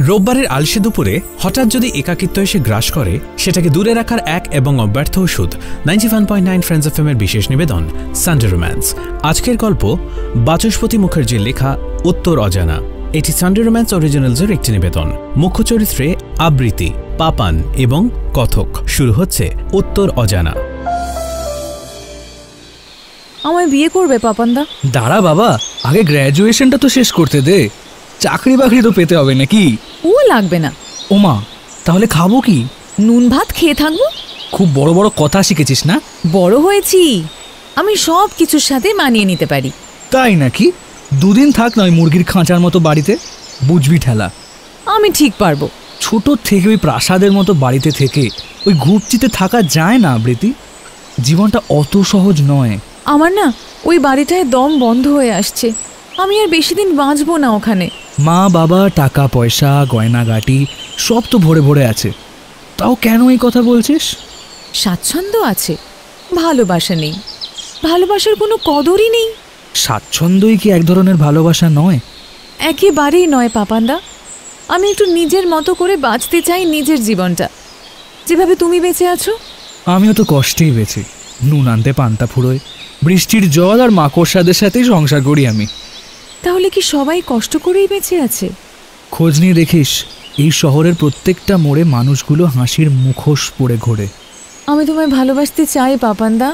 রোববারের আলসে দুপুরে হঠাৎ যদি একাকিত্ব এসে গ্রাস করে, সেটাকে দূরে রাখার এক এবং অব্যর্থ ওষুধ 91.9 ফ্রেন্ডস এফএম এর বিশেষ নিবেদন সানডে রোম্যান্স। আজকের গল্প বাচস্পতি মুখার্জির লেখা উত্তর অজানা। এটি সানডে রোম্যান্স অরিজিনালসের একটি নিবেদন। মুখ্য চরিত্রে আবৃতি, পাপান এবং কথক। শুরু হচ্ছে উত্তর অজানা। আমায় বিয়ে করবে পাপানদা? দাঁড়া বাবা, আগে গ্র্যাজুয়েশনটা তো শেষ করতে দে। চাকরি বাকরি তো পেতে হবে নাকি? ও লাগবে না। ওমা, তাহলে খাবো কি? নুন ভাত খেয়ে থাকবো। খুব বড় বড় কথা শিখেছিস না? বড় হয়েছি, আমি সব কিছুর সাথে মানিয়ে নিতে পারি। তাই নাকি? দুদিন থাক নয় মুরগির খাঁচার মতো বাড়িতে, বুঝবি ঠেলা। আমি ঠিক পারবো। ছোট থেকে ওই প্রাসাদের মতো বাড়িতে থেকে ওই ঘুপচিতে থাকা যায় না আবৃতি। জীবনটা অত সহজ নয়। আমার না ওই বাড়িটায় দম বন্ধ হয়ে আসছে। আমি আর বেশি দিন বাঁচবো না ওখানে। মা বাবা, টাকা পয়সা, গয়নাগাটি সব তো ভরে ভরে আছে, তাও কেন এই কথা বলছিস? স্বাচ্ছন্দ্য আছে, ভালোবাসা নেই। ভালোবাসার কোনো কদরই নেই। স্বাচ্ছন্দ্যই কি এক ধরনের ভালোবাসা নয়? একেবারেই নয় পাপানদা। আমি একটু নিজের মতো করে বাঁচতে চাই নিজের জীবনটা, যেভাবে তুমি বেঁচে আছো। আমিও তো কষ্টেই বেঁচে, নুন আনতে পান্তা ফুরোয়, বৃষ্টির জল আর মাকড়সাদের সাথেই সংসার করি আমি। তাহলে কি সবাই কষ্ট করেই বেঁচে আছে? খোঁজ নিয়ে দেখিস, এই শহরের প্রত্যেকটা মোড়ে মানুষগুলো হাসির মুখোশ পরে ঘোরে। আমি তোমায় ভালোবাসতে চাই পাপানদা।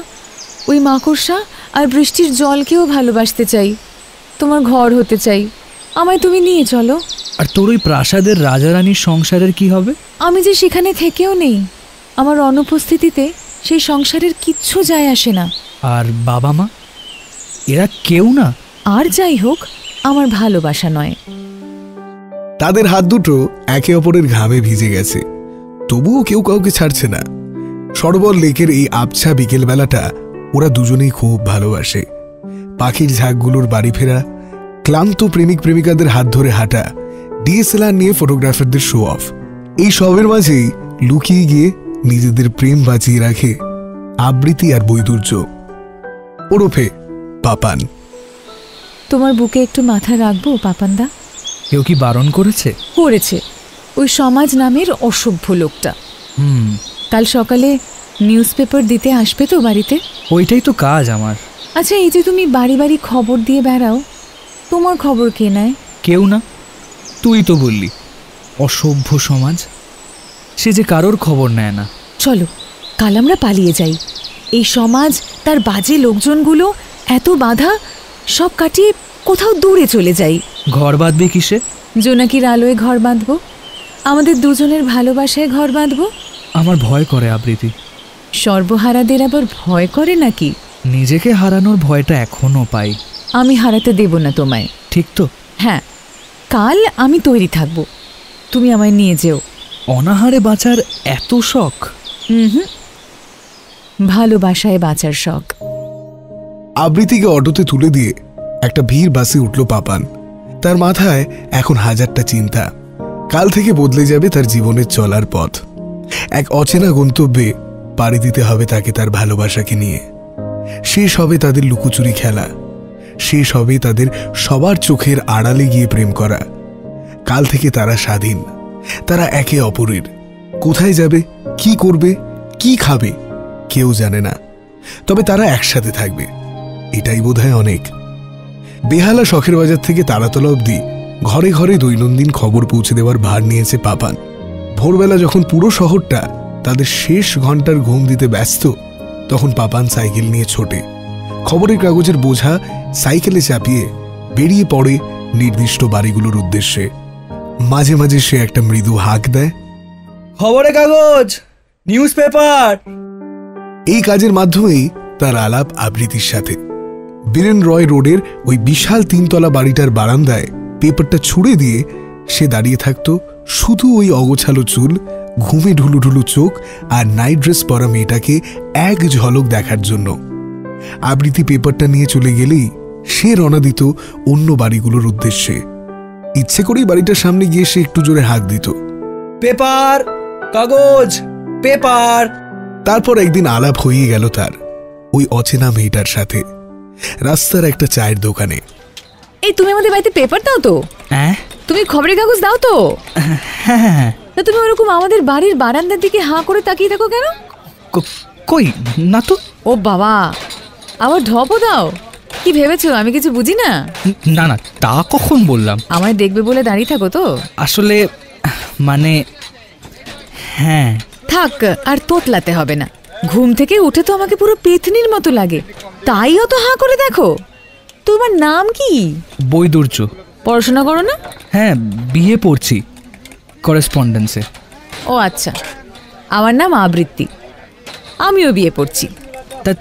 ওই মাকড়সা আর বৃষ্টির জলকেও ভালোবাসতে চাই। তোমার ঘর হতে চাই। আমায় তুমি নিয়ে চলো। আর তোর ওই প্রাসাদের রাজারানীর সংসারের কি হবে? আমি যে সেখানে থেকেও নেই, আমার অনুপস্থিতিতে সেই সংসারের কিচ্ছু যায় আসে না। আর বাবা মা, এরা কেউ না? আর যাই হোক, আমার ভালোবাসা নয়। তাদের হাত দুটো একে অপরের ঘামে ভিজে গেছে, তবুও কেউ কাউকে ছাড়ছে না। সরোবর লেকের এই আবছা বিকেলবেলাটা ওরা দুজনেই খুব ভালোবাসে। পাখির ঝাঁকগুলোর বাড়ি ফেরা, ক্লান্ত প্রেমিক প্রেমিকাদের হাত ধরে হাঁটা, ডিএসএলআর নিয়ে ফটোগ্রাফারদের শো অফ, এই সবের মাঝেই লুকিয়ে গিয়ে নিজেদের প্রেম বাঁচিয়ে রাখে আবৃতি আর বৈদুর্য ওরফে পাপান। তোমার বুকে একটু মাথা রাখবো পাপানদা? কেউ কি বারণ করেছে? করেছে, ওই সমাজ নামের অসভ্য লোকটা। কাল সকালে নিউজ পেপার দিতে আসবে তো বাড়িতে? ওইটাই তো কাজ আমার। আচ্ছা, এই যে তুমি বাড়ি বাড়ি খবর দিয়ে বেড়াও, তোমার খবর কে নেয়? কেউ না। তুই তো বললি অসভ্য সমাজ, সে যে কারোর খবর নেয় না। চলো কাল আমরা পালিয়ে যাই। এই সমাজ, তার বাজে লোকজনগুলো, এত বাধা সব কাটিয়ে কোথাও দূরে চলে যাই। ঘর বাঁধবে কিসে? জোনাকির আলোয় ঘর বাঁধবো, আমাদের দুজনের ভালোবাসায় ঘর বাঁধবো। আমার ভয় করে আবৃতি। সর্বহারাদের আবার ভয় করে নাকি? নিজেকে হারানোর ভয়টা এখনো পাই। আমি হারাতে দেব না তোমায়। ঠিক তো? হ্যাঁ, কাল আমি তৈরি থাকবো, তুমি আমায় নিয়ে যেও। অনাহারে বাঁচার এত শখ? ভালোবাসায় বাঁচার শখ। আবৃতিকে অটোতে তুলে দিয়ে একটা ভিড় বাসে উঠল পাপান। তার মাথায় এখন হাজারটা চিন্তা। কাল থেকে বদলে যাবে তার জীবনের চলার পথ। এক অচেনা গন্তব্যে পাড়ি দিতে হবে তাকে তার ভালোবাসাকে নিয়ে। শেষ হবে তাদের লুকোচুরি খেলা, শেষ হবে তাদের সবার চোখের আড়ালে গিয়ে প্রেম করা। কাল থেকে তারা স্বাধীন, তারা একে অপরের। কোথায় যাবে, কি করবে, কি খাবে কেউ জানে না, তবে তারা একসাথে থাকবে, এটাই বোধহয় অনেক। বেহালা শখের বাজার থেকে তারাতলা অবধি ঘরে ঘরে দৈনন্দিন খবর পৌঁছে দেওয়ার ভার নিয়েছে পাপান। ভোরবেলা যখন পুরো শহরটা তাদের শেষ ঘন্টার ঘুম দিতে ব্যস্ত, তখন পাপান সাইকেল নিয়ে ছোটে। খবরের কাগজের বোঝা সাইকেলে চাপিয়ে বেরিয়ে পড়ে নির্দিষ্ট বাড়িগুলোর উদ্দেশ্যে। মাঝে মাঝে সে একটা মৃদু হাঁক দেয়, খবরের কাগজ, নিউজ পেপার। এই কাজের মাধ্যমেই তার আলাপ আবৃতির সাথে। বীরেন রয় রোডের ওই বিশাল 3 তলা বাড়িটার বারান্দায় পেপারটা ছুঁড়ে দিয়ে সে দাঁড়িয়ে থাকত শুধু ওই অগোছালো চুল, ঘুমে ঢুলু ঢুলু চোখ আর নাইট ড্রেস পরা মেয়েটাকে এক ঝলক দেখার জন্য। আবৃতি পেপারটা নিয়ে চলে গেলেই সে রওনা দিত অন্য বাড়িগুলোর উদ্দেশ্যে। ইচ্ছে করেই বাড়িটার সামনে গিয়ে সে একটু জোরে হাঁক দিত, পেপার, কাগজ, পেপার। তারপর একদিন আলাপ হয়ে গেল তার ওই অচেনা মেয়েটার সাথে রাস্তার একটা চায়ের দোকানে। এই তুমি আমাদের বাড়িতে পেপার দাও তো? হ্যাঁ, তুমি খবরের কাগজ দাও তো? হ্যাঁ হ্যাঁ হ্যাঁ। না তুমি ওরকম আমাদের বাড়ির বারান্দার দিকে হাঁ করে তাকিয়ে থাকো কেন? কই না তো। ও বাবা, আবার ঢপও দাও? কি ভেবেছো আমি কিছু বুঝি না? না না, তা কখন বললাম? আমায় দেখবে বলে দাঁড়িয়ে থাকো তো? আসলে মানে হ্যাঁ। থাক, আর তোতলাতে হবে না। ঘুম থেকে উঠে তো আমাকে পুরো পেতনির মতো লাগে, তাই অত হাঁ করে দেখো। তোমার নাম কি? বৈদুর্য। পড়াশোনা করো না? হ্যাঁ, বিয়ে পড়ছি করেসপন্ডেন্সে। ও আচ্ছা, আমার নাম আবৃত্তি, আমিও বিয়ে পড়ছি। তা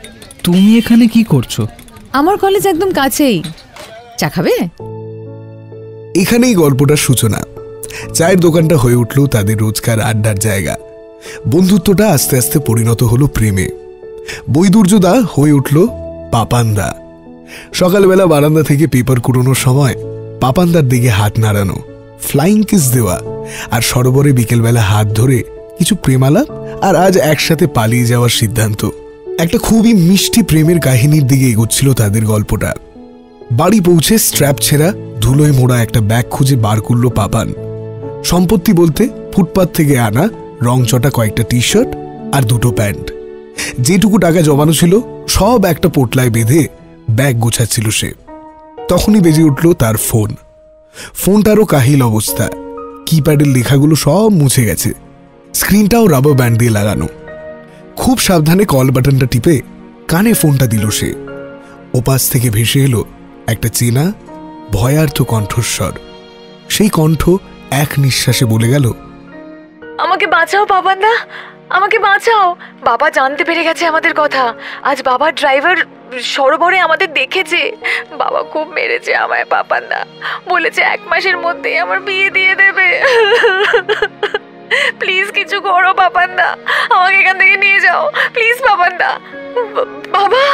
তুমি এখানে কি করছো? আমার কলেজ একদম কাছেই, চা খাবে? এখানেই গল্পটার সূচনা। চায়ের দোকানটা হয়ে উঠল তাদের রোজকার আড্ডার জায়গা। বন্ধুত্বটা আস্তে আস্তে পরিণত হলো প্রেমে। বৈদুর্যদা হয়ে উঠল পাপানদা। সকালবেলা বারান্দা থেকে পেপার কুড়োনোর সময় পাপানদার দিকে হাত নাড়ানো, ফ্লাইং কিস দেওয়া, আর সরোবরে বিকেলবেলা হাত ধরে কিছু প্রেমালাপ, আর আজ একসাথে পালিয়ে যাওয়ার সিদ্ধান্ত। একটা খুবই মিষ্টি প্রেমের কাহিনীর দিকে এগোচ্ছিল তাদের গল্পটা। বাড়ি পৌঁছে স্ট্র্যাপ ছেঁড়া ধুলোয় মোড়া একটা ব্যাগ খুঁজে বার করল পাপান। সম্পত্তি বলতে ফুটপাত থেকে আনা রংচটা কয়েকটা টি শার্ট আর দুটো প্যান্ট। যেটুকু টাকা জমানো ছিল সব একটা পোটলায় বেঁধে ব্যাগ গোছাচ্ছিল সে। তখনই বেজে উঠল তার ফোন। ফোনটারও কাহিল অবস্থা, কিপ্যাডের লেখাগুলো সব মুছে গেছে, স্ক্রিনটাও রাবার ব্যান্ড দিয়ে লাগানো। খুব সাবধানে কল বাটনটা টিপে কানে ফোনটা দিল সে। ওপাশ থেকে ভেসে এলো একটা চেনা ভয়ার্থ কণ্ঠস্বর। সেই কণ্ঠ এক নিঃশ্বাসে বলে গেল, আমাকে বাঁচাও পাপানদা, আমাকে বাঁচাও। বাবা জানতে পেরে গেছে আমাদের কথা। আজ বাবার ড্রাইভার সরোবরে আমাদের দেখেছে। বাবা খুব মেরেছে আমায় পাপানদা, বলেছে 1 মাসের মধ্যেই আমার বিয়ে দিয়ে দেবে। প্লিজ কিছু করো পাপানদা, আমাকে এখান থেকে নিয়ে যাও প্লিজ পাপানদা। বাবা।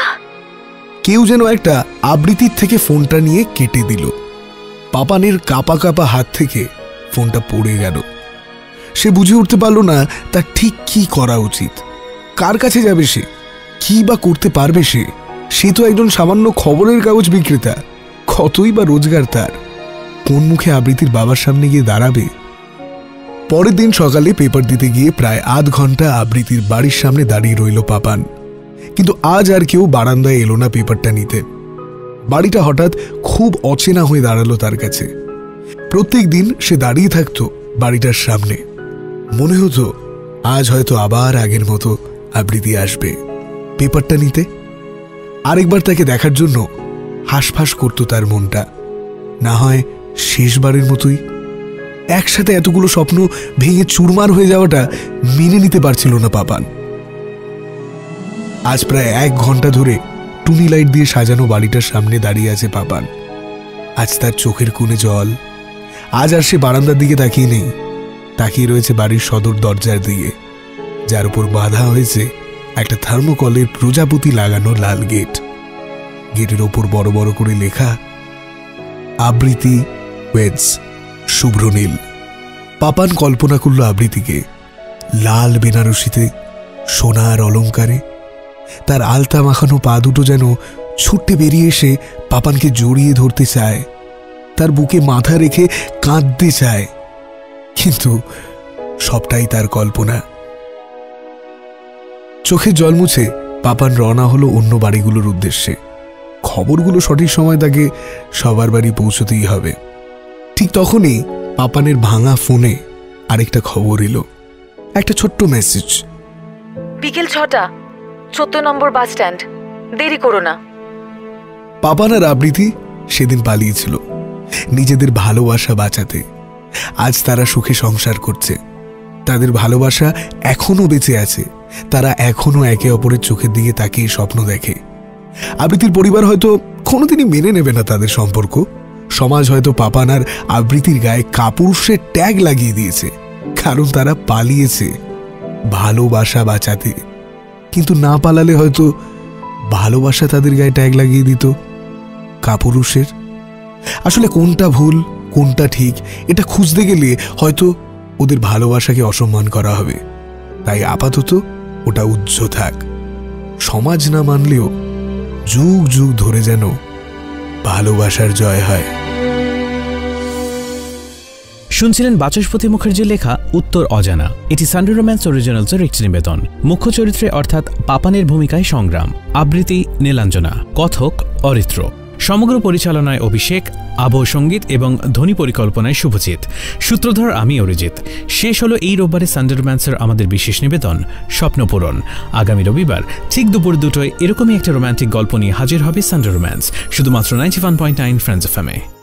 কেউ যেন একটা আবৃত্তির থেকে ফোনটা নিয়ে কেটে দিল। পাপানের কাপা কাপা হাত থেকে ফোনটা পড়ে গেল। সে বুঝে উঠতে পারল না তার ঠিক কি করা উচিত। কার কাছে যাবে সে? কি বা করতে পারবে সে? সে তো একজন সামান্য খবরের কাগজ বিক্রেতা, কতই বা রোজগার তার। কোন মুখে আবৃত্তির বাবার সামনে গিয়ে দাঁড়াবে? পরের দিন সকালে পেপার দিতে গিয়ে প্রায় আধ ঘন্টা আবৃত্তির বাড়ির সামনে দাঁড়িয়ে রইল পাপান। কিন্তু আজ আর কেউ বারান্দায় এলো না পেপারটা নিতে। বাড়িটা হঠাৎ খুব অচেনা হয়ে দাঁড়ালো তার কাছে। প্রত্যেক দিন সে দাঁড়িয়ে থাকতো বাড়িটার সামনে, মনে হতো আজ হয়তো আবার আগের মতো আবৃত্তি আসবে পেপারটা নিতে। আরেকবার তাকে দেখার জন্য হাঁসফাঁস করতো তার মনটা, না হয় শেষবারের মতোই। একসাথে এতগুলো স্বপ্ন ভেঙে চুরমার হয়ে যাওয়াটা মেনে নিতে পারছিল না পাপান। আজ প্রায় 1 ঘন্টা ধরে টুনি লাইট দিয়ে সাজানো বাড়িটার সামনে দাঁড়িয়ে আছে পাপান। আজ তার চোখের কোণে জল। আজ আর সে বারান্দার দিকে তাকিয়ে নেই, তাকিয়ে রয়েছে বাড়ির সদর দরজার দিকে, যার উপর বাঁধা হয়েছে একটা থার্মোকলের প্রজাপতি লাগানো লাল গেট। গেটের ওপর বড় বড় করে লেখা, আবৃত্তি ওয়েডস শুভ্রনীল। পাপান কল্পনা করল আবৃত্তিকে লাল বেনারসিতে সোনার অলঙ্কারে। তার আলতা মাখানো পা দুটো যেন ছুটে বেরিয়ে এসে পাপানকে জড়িয়ে ধরতে চায়, তার বুকে মাথা রেখে কাঁদতে চায়। কিন্তু সবটাই তার কল্পনা। চোখে জল মুছে পাপান রওনা হলো অন্য বাড়িগুলোর উদ্দেশ্যে। খবরগুলো সঠিক সময় তাকে সবার বাড়ি পৌঁছতেই হবে। ঠিক তখনই পাপানের ভাঙা ফোনে আরেকটা খবর এলো, একটা ছোট্ট মেসেজ। বিকেল 6টা, 14 নম্বর বাস স্ট্যান্ড, দেরি করো না। পাপান আর আবৃত্তি সেদিন পালিয়েছিল নিজেদের ভালোবাসা বাঁচাতে। আজ তারা সুখে সংসার করছে। তাদের ভালোবাসা এখনো বেঁচে আছে। তারা এখনো একে অপরের চোখের দিকে তাকিয়ে স্বপ্ন দেখে। আবৃত্তির পরিবার হয়তো কোনোদিনই মেনে নেবে না তাদের সম্পর্ক। সমাজ হয়তো পাপান আর আবৃত্তির গায়ে কাপুরুষের ট্যাগ লাগিয়ে দিয়েছে, কারণ তারা পালিয়েছে ভালোবাসা বাঁচাতে। কিন্তু না পালালে হয়তো ভালোবাসা তাদের গায়ে ট্যাগ লাগিয়ে দিত কাপুরুষের। আসলে কোনটা ভুল কোনটা ঠিক এটা খুঁজতে গেলে হয়তো ওদের ভালোবাসাকে অসম্মান করা হবে। তাই আপাতত ওটা উজ্জ্ব থাক। সমাজ না মানলেও যুগ যুগ ধরে যেন ভালোবাসার জয় হয়। শুনছিলেন বাচস্পতি মুখার্জির লেখা উত্তর অজানা। এটি সানডে রোম্যান্স অরিজিনালসের একটি নিবেদন। মুখ্য চরিত্রে অর্থাৎ পাপানের ভূমিকায় সংগ্রাম, আবৃত্তি নীলাঞ্জনা, কথক অরিত্র, সমগ্র পরিচালনায় অভিষেক, আবহ সঙ্গীত এবং ধ্বনি পরিকল্পনায় শুভজিৎ, সূত্রধর আমি অরিজিৎ। শেষ হলো এই রোববারে সানডে রোম্যান্সের আমাদের বিশেষ নিবেদন স্বপ্নপূরণ। আগামী রবিবার ঠিক দুপুর 2টায় এরকমই একটা রোম্যান্টিক গল্প নিয়ে হাজির হবে সানডে রোম্যান্স, শুধুমাত্র 91.9 ফ্রেন্ডস এফএমে।